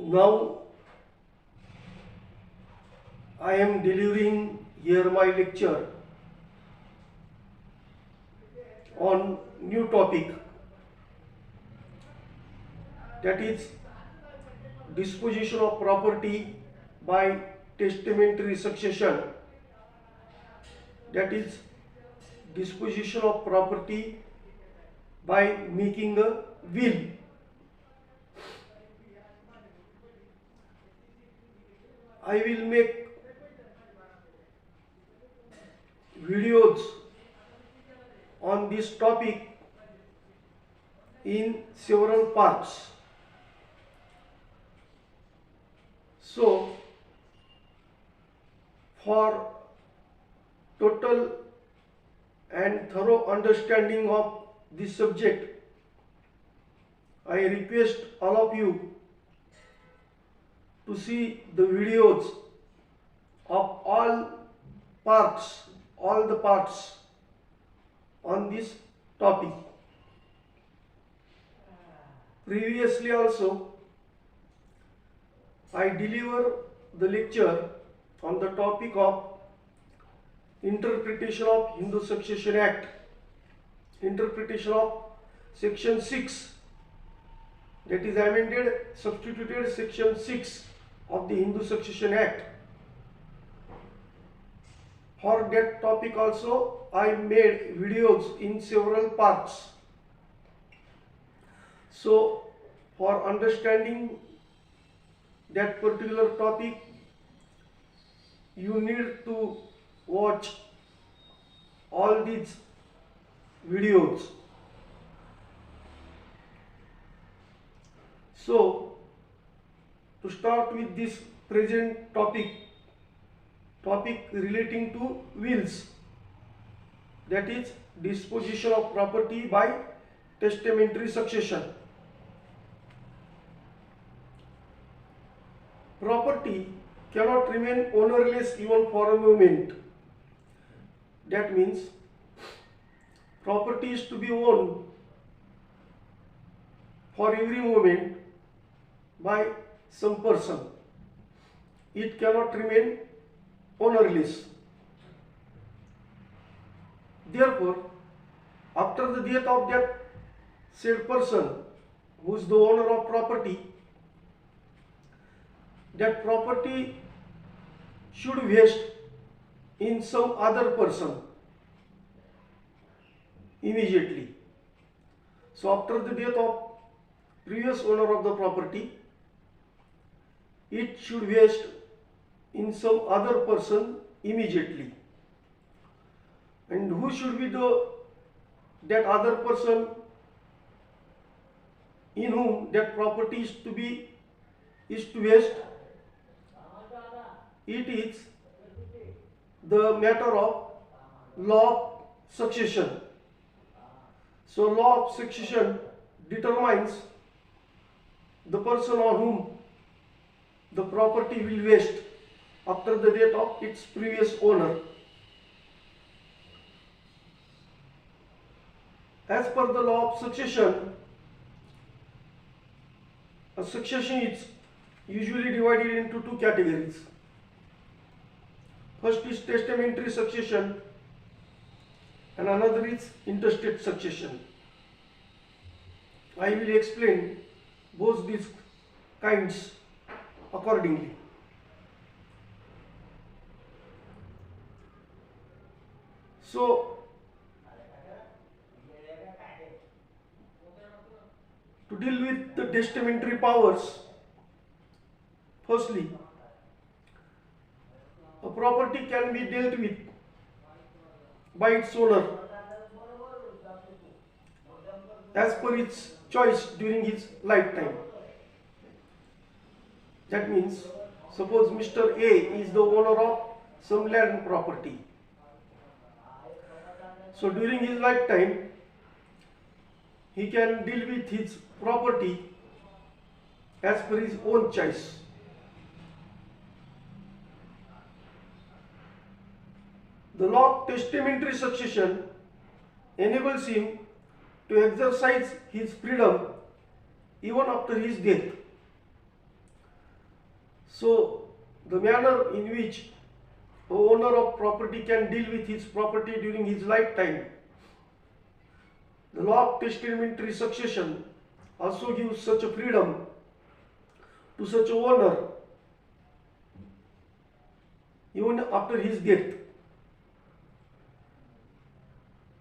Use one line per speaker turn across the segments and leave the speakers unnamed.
Now I am delivering here my lecture on new topic, that is disposition of property by testamentary succession, that is disposition of property by making a will. I will make videos on this topic in several parts. So, for total and thorough understanding of this subject, I request all of you to see the videos of all the parts on this topic. Previously also, I deliver the lecture on the topic of interpretation of Hindu Succession Act, interpretation of section 6, that is amended, substituted section 6 of the Hindu Succession Act. For that topic also I made videos in several parts. So for understanding that particular topic, you need to watch all these videos. So to start with this present topic relating to wills, that is disposition of property by testamentary succession. Property cannot remain ownerless even for a moment. That means property is to be owned for every moment by some person. It cannot remain ownerless. Therefore, after the death of that said person who is the owner of property, that property should vest in some other person immediately. So after the death of previous owner of the property, it should vest in some other person immediately. And who should be that other person in whom that property is to vest? It is the matter of law of succession. So law of succession determines the person on whom the property will vest after the death of its previous owner. As per the law of succession, a succession is usually divided into two categories. First is testamentary succession and another is intestate succession. I will explain both these kinds accordingly. So, to deal with the testamentary powers, firstly, a property can be dealt with by its owner as per its choice during his lifetime. That means, suppose Mr. A is the owner of some land property. So during his lifetime, he can deal with his property as per his own choice. The law of testamentary succession enables him to exercise his freedom even after his death. So the manner in which a owner of property can deal with his property during his lifetime. The law of testamentary succession also gives such a freedom to such a owner even after his death.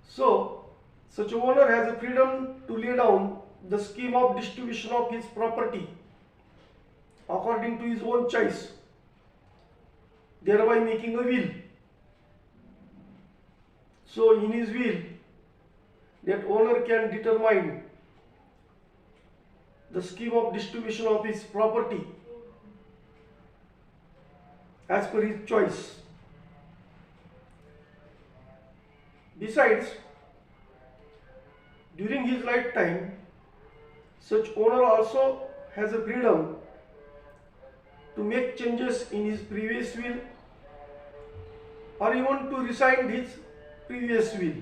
So, such a owner has a freedom to lay down the scheme of distribution of his property according to his own choice, thereby making a will. So, in his will, that owner can determine the scheme of distribution of his property as per his choice. Besides, during his lifetime, such owner also has a freedom to make changes in his previous will or even to rescind his previous will.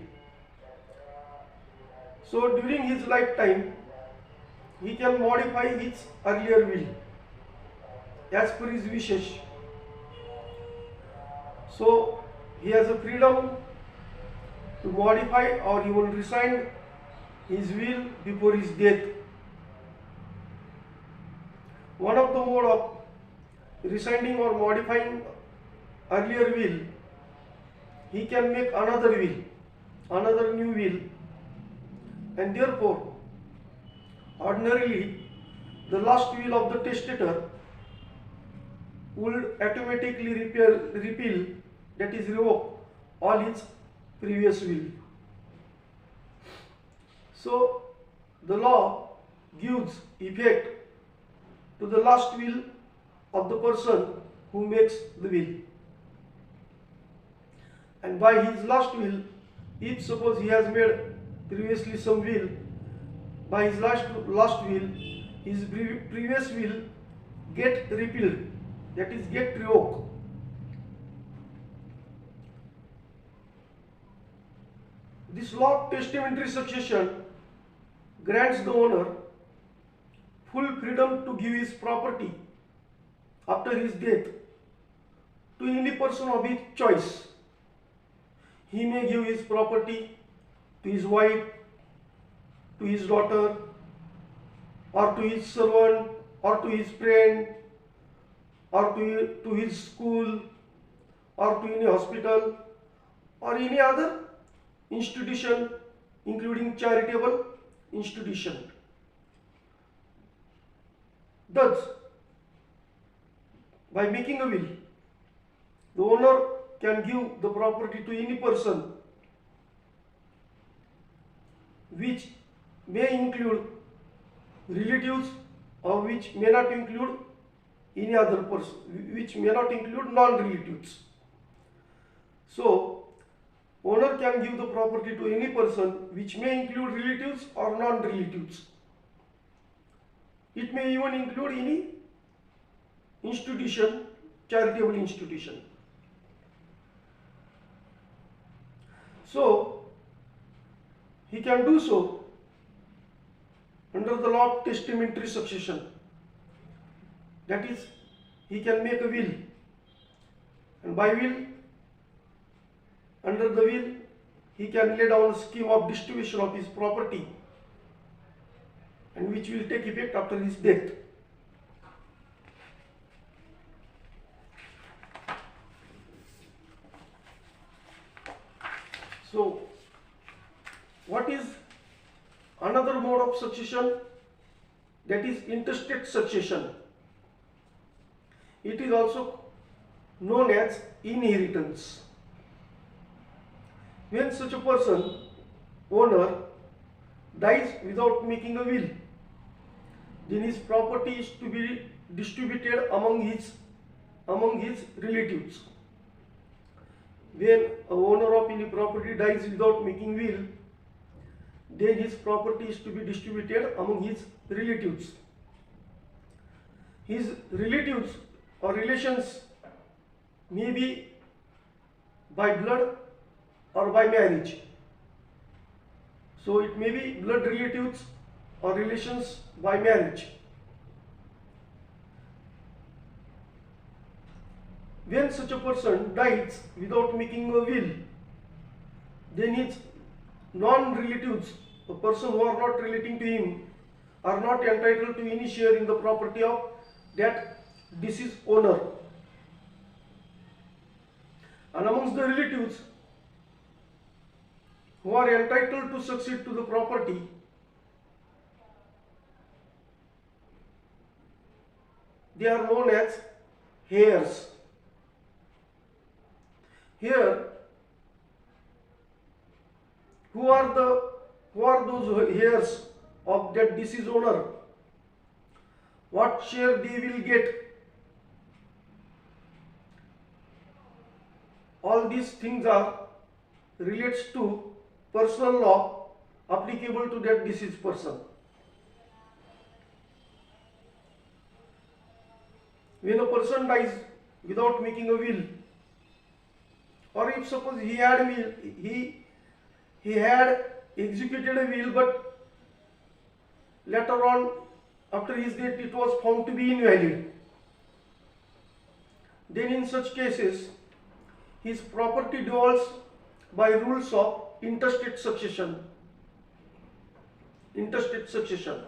So during his lifetime, he can modify his earlier will as per his wishes. So he has a freedom to modify or even rescind his will before his death. One of the mode of rescinding or modifying earlier will, he can make another will, another new will, and therefore ordinarily the last will of the testator would automatically repeal, that is revoke, all his previous will. So the law gives effect to the last will of the person who makes the will. And by his last will, if suppose he has made previously some will, by his last will, his previous will get repealed, that is get revoked. This law of testamentary succession grants the owner full freedom to give his property after his death to any person of his choice. He may give his property to his wife, to his daughter, or to his servant, or to his friend, or to his school, or to any hospital, or any other institution, including charitable institution. Thus, by making a will, the owner can give the property to any person, which may include relatives or which may not include any other person, which may not include non-relatives. So, owner can give the property to any person which may include relatives or non-relatives. It may even include any institution, charitable institution. So, he can do so under the law of testamentary succession. That is, he can make a will, and by will, under the will, he can lay down a scheme of distribution of his property, and which will take effect after his death. So, what is another mode of succession? That is intestate succession. It is also known as inheritance. When such a person, owner, dies without making a will, then his property is to be distributed among his relatives. When a owner of any property dies without making will, then his property is to be distributed among his relatives. His relatives or relations may be by blood or by marriage. So it may be blood relatives or relations by marriage. When such a person dies without making a will, then his non-relatives, a person who are not relating to him, are not entitled to any share in the property of that deceased owner. And amongst the relatives who are entitled to succeed to the property, they are known as heirs. Here, who are those heirs of that deceased owner? What share they will get? All these things are relates to personal law applicable to that deceased person. When a person dies without making a will, or if suppose he had executed a will, but later on after his death it was found to be invalid, then in such cases his property devolves by rules of intestate succession. Intestate succession.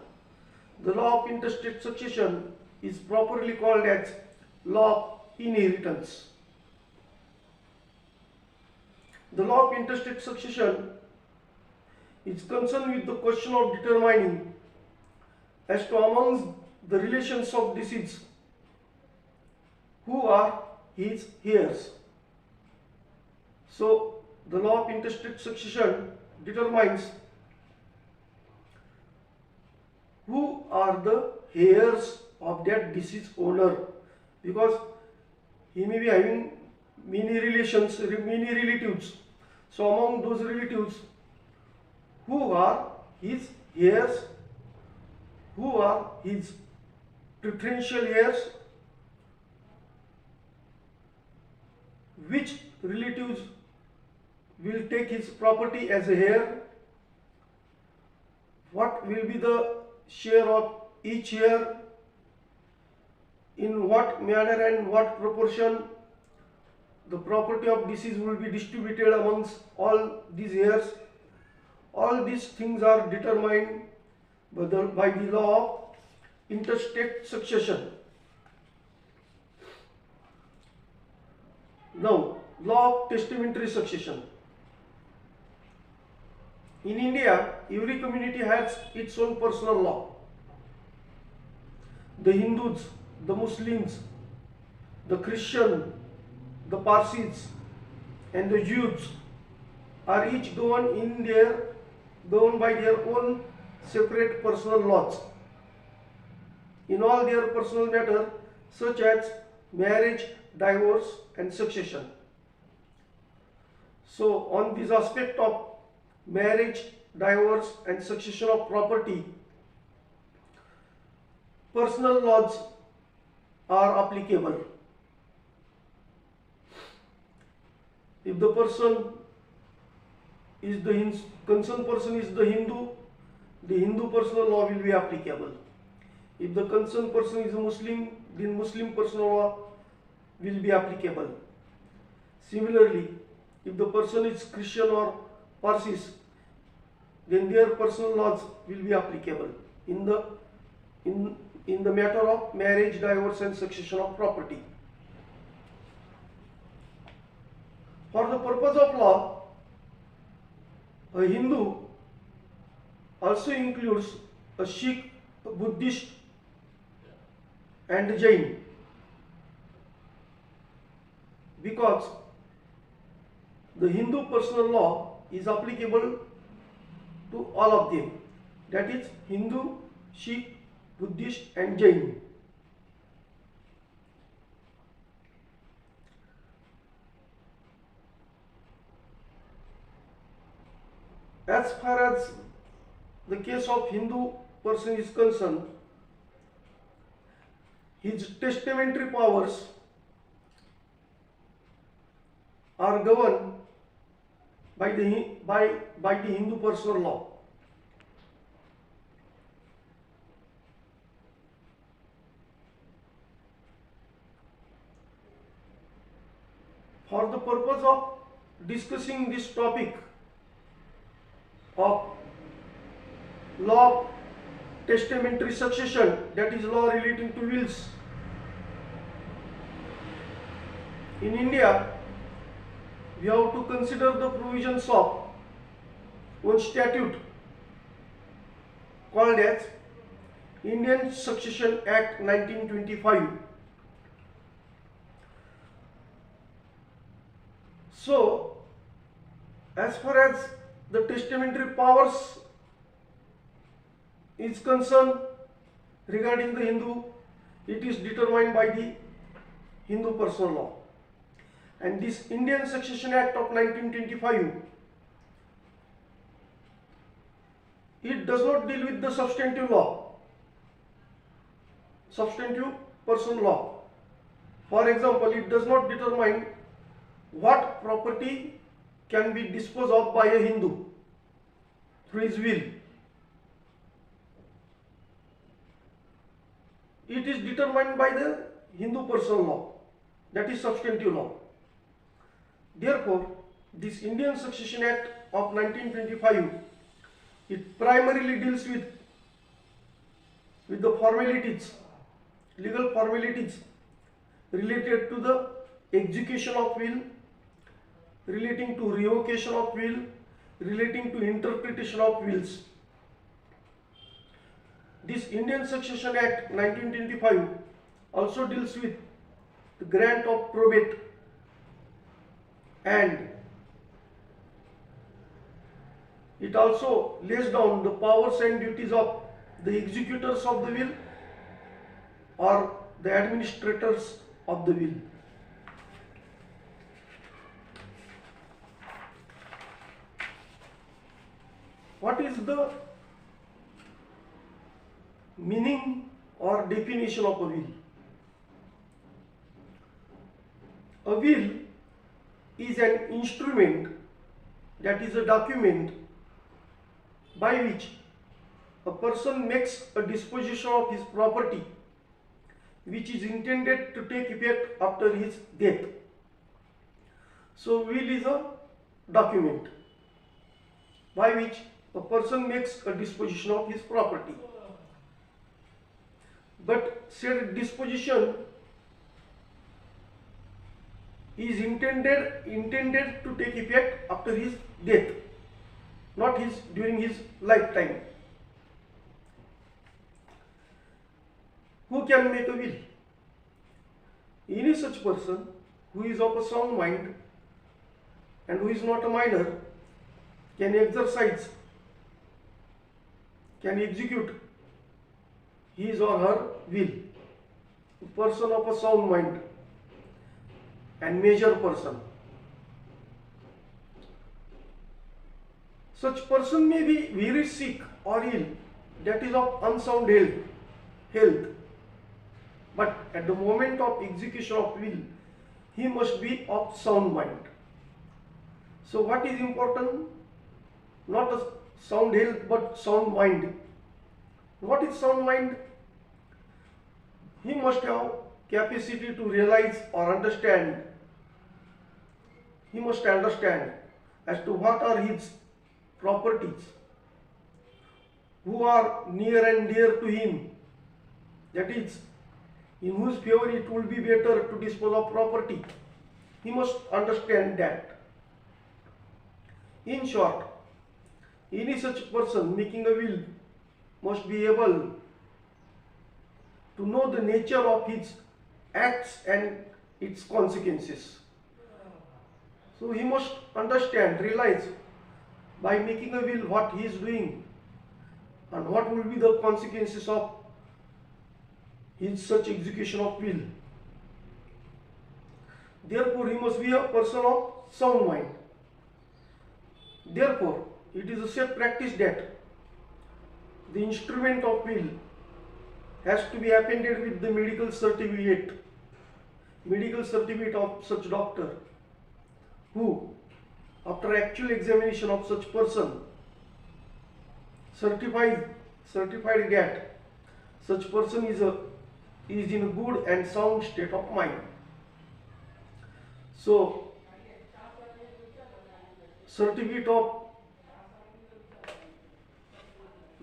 The law of intestate succession is properly called as law of inheritance. The law of intestate succession is concerned with the question of determining as to amongst the relations of deceased who are his heirs. So, the law of intestate succession determines who are the heirs of that deceased owner, because he may be having many relations, many relatives. So among those relatives, who are his heirs, who are his preferential heirs, which relatives will take his property as a heir, what will be the share of each heir, in what manner and what proportion the property of deceased will be distributed amongst all these heirs. All these things are determined by the law of intestate succession. Now, law of testamentary succession. In India, every community has its own personal law. The Hindus, the Muslims, the Christian, the Parsis, and the Jews are each governed by their own separate personal laws in all their personal matters, such as marriage, divorce, and succession. So, on this aspect of marriage, divorce, and succession of property, personal laws are applicable. If the concerned person is the Hindu personal law will be applicable. If the concerned person is a Muslim, then Muslim personal law will be applicable. Similarly, if the person is Christian or Parsis, then their personal laws will be applicable in the matter of marriage, divorce, and succession of property. For the purpose of law, a Hindu also includes a Sikh, a Buddhist, and a Jain, because the Hindu personal law is applicable to all of them, that is Hindu, Sikh, Buddhist, and Jain. As far as the case of Hindu person is concerned, his testamentary powers are governed by the Hindu personal law. For the purpose of discussing this topic of law of testamentary succession, that is law relating to wills, in India we have to consider the provisions of one statute called as Indian Succession Act 1925. So, as far as the testamentary powers is concerned regarding the Hindu, it is determined by the Hindu personal law. And this Indian Succession Act of 1925, it does not deal with the substantive law, substantive personal law. For example, it does not determine what property can be disposed of by a Hindu through his will. It is determined by the Hindu personal law, that is substantive law. Therefore, this Indian Succession Act of 1925, it primarily deals with the formalities, legal formalities related to the execution of will, relating to revocation of will, relating to interpretation of wills. This Indian Succession Act 1925 also deals with the grant of probate, and it also lays down the powers and duties of the executors of the will or the administrators of the will. What is the meaning or definition of a will? A will is an instrument, that is a document by which a person makes a disposition of his property which is intended to take effect after his death. So will is a document by which a person makes a disposition of his property. But said disposition is intended to take effect after his death, not during his lifetime. Who can make a will? Any such person who is of a sound mind and who is not a minor can execute his or her will. A person of a sound mind and major person. Such person may be very sick or ill, that is of unsound health. But at the moment of execution of will, he must be of sound mind. So what is important? Not a sound health but sound mind. What is sound mind? He must have capacity to realize or understand. He must understand as to what are his properties, who are near and dear to him, that is, in whose favor it will be better to dispose of property. He must understand that. In short, any such person making a will must be able to know the nature of his acts and its consequences. So he must understand, realize by making a will what he is doing and what will be the consequences of his such execution of will. Therefore, he must be a person of sound mind. Therefore, it is a safe practice that the instrument of will has to be appended with the medical certificate of such doctor who, after actual examination of such person, certified that such person is in a good and sound state of mind. So certificate of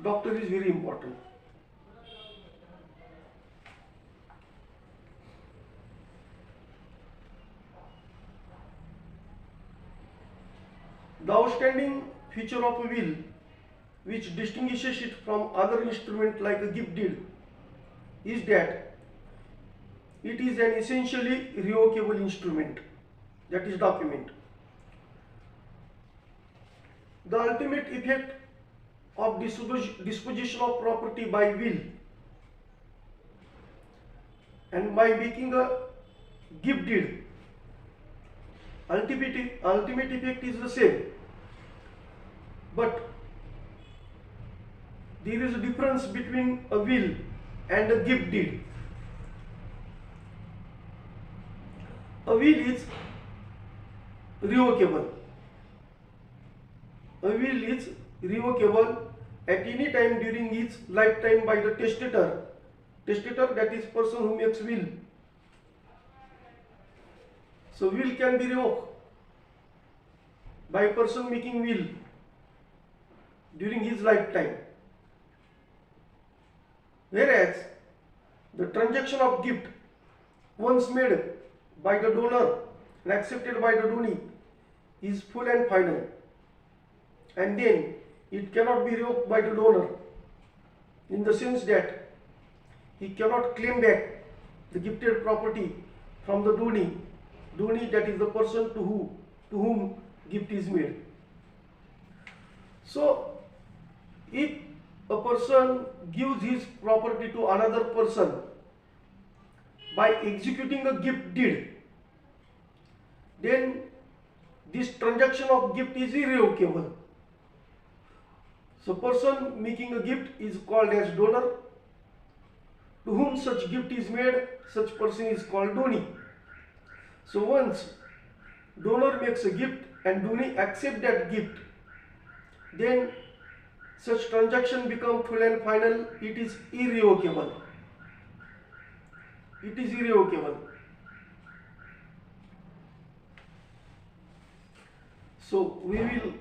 doctor is very important. The outstanding feature of a will which distinguishes it from other instruments like a gift deed is that it is an essentially revocable instrument, that is document. The ultimate effect of disposition of property by will and by making a gift deed, ultimate effect is the same, but there is a difference between a will and a gift deed. A will is revocable. A will is revocable at any time during its lifetime by the testator. Testator, that is person who makes will. So will can be revoked by a person making will during his lifetime. Whereas the transaction of gift once made by the donor and accepted by the donee is full and final, and then it cannot be revoked by the donor in the sense that he cannot claim back the gifted property from the donee, that is the person to whom gift is made. So if a person gives his property to another person by executing a gift deed, then this transaction of gift is irrevocable. So person making a gift is called as donor. To whom such gift is made, such person is called donee. So once donor makes a gift and donee accept that gift, then such transaction become full and final. It is irrevocable. It is irrevocable. So we will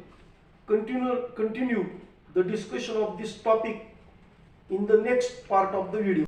continue the discussion of this topic in the next part of the video.